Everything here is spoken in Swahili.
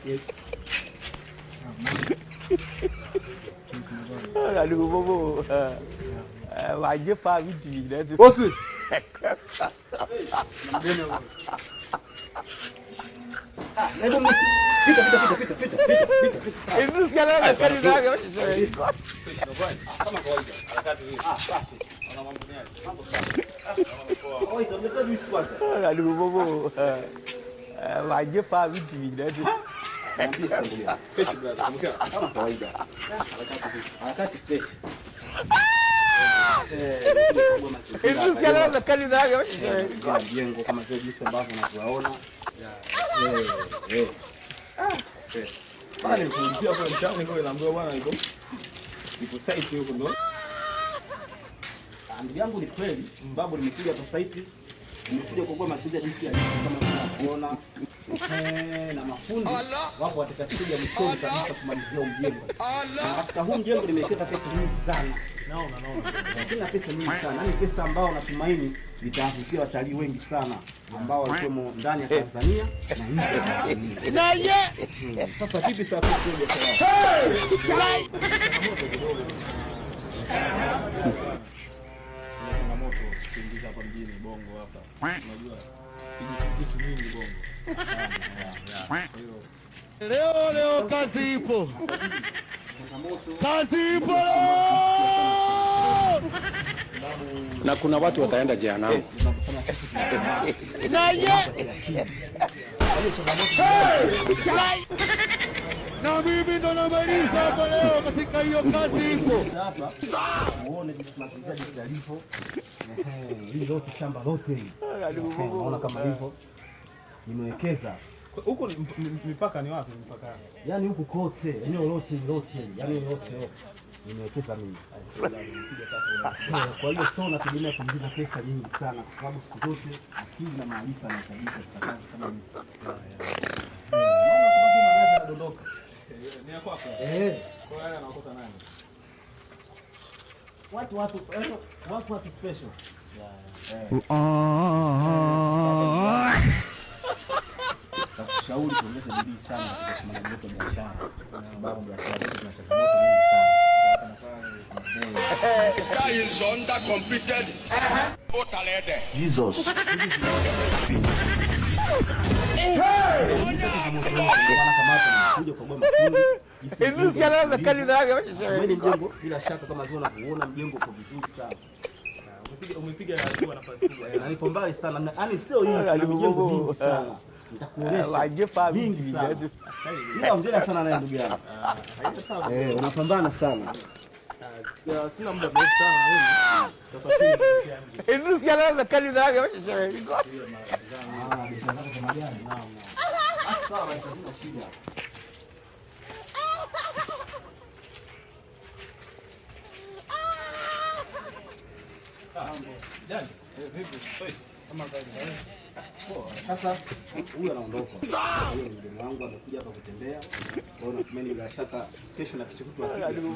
Yes. Aduh bobo. Wajib Pak Budi dah tu. Bos. Lebo misi. Pita. Itu sekarang akan dilaga macam saya. Kama kawaida. Harakati hizi. Safi. Ona mambo ni aje? Mambo safi. Kawaida mleta juice kwanza. Aduh bobo. Wajib Pak Budi dah tu. Fresh brother. Kama kawaida. Harakati fresh. Itu sekarang akan dilaga macam saya. Jengo kama vile jinsi ambavyo unavyoona. Pale kuingia kwa mchanga ndio naambiwa bwana iko site huko ndo. Ndugu yangu ni kweli sababu nimekuja kwa site nimekuja kugoma masija jinsi ya kama unavyoona. Na mafundi wapo katika stage ya mwisho kabisa kumalizia mjengo. Na katika huu mjengo nimewekeza pesa nyingi sana. Naona. Kuna pesa nyingi sana. Ni pesa ambao natumaini itawavutia watalii wengi sana ambao wako ndani ya Tanzania na nje ya Tanzania. Na ye. Sasa vipi sasa tukoje sawa? Changamoto kuingiza hapa mjini Bongo hapa. Unajua kijisikisu mingi Bongo. Leo kazi ipo. Kazi ipo. Na kuna watu wataenda jehanamu. Na ye. Na mimi ndo namaliza hapa leo katika hiyo kazi ipo. Hapa muone jinsi mazingira yalivyo. Hii yote shamba lote hili. Unaona kama hivyo. Nimewekeza. Huko mipaka ni wapi mipaka? Yaani huko kote, eneo lote, yaani yote. Nimewekeza mimi. Kwa hiyo sio nategemea kuingiza pesa nyingi sana kwa sababu siku zote akili na maarifa yanahitajika katika kazi kama hivi. Dondoka. Ni yako hapo. Kwa hiyo anaokota nani? Watu special. Takushauri kuongeza bidii sana katika kusimamia biashara. Kwa sababu biashara zetu zina changamoto nyingi sana. Guy is under completed. Jesus. Itu sekarang akan dilaga macam saya. Mjengo bila shaka kama unavyoona mjengo uko vizuri sana. Umepiga hatua nafasi kubwa. Na nipo mbali sana. Yaani sio hii na mjengo mingi sana. Nitakuonesha. Wajib Pak Budi dah tu. Ila ongea sana naye ndugu yangu. Unapambana sana. Sina muda mrefu sana na wewe. Tafadhali. Itu sekarang akan dilaga macam saya. Sawa, hakuna shida. Sasa huyu anaondoka. Huyo ni mdomo wangu amekuja hapa kutembea. Kwa hiyo natumeni bila shaka kesho na kesho kutwa akija.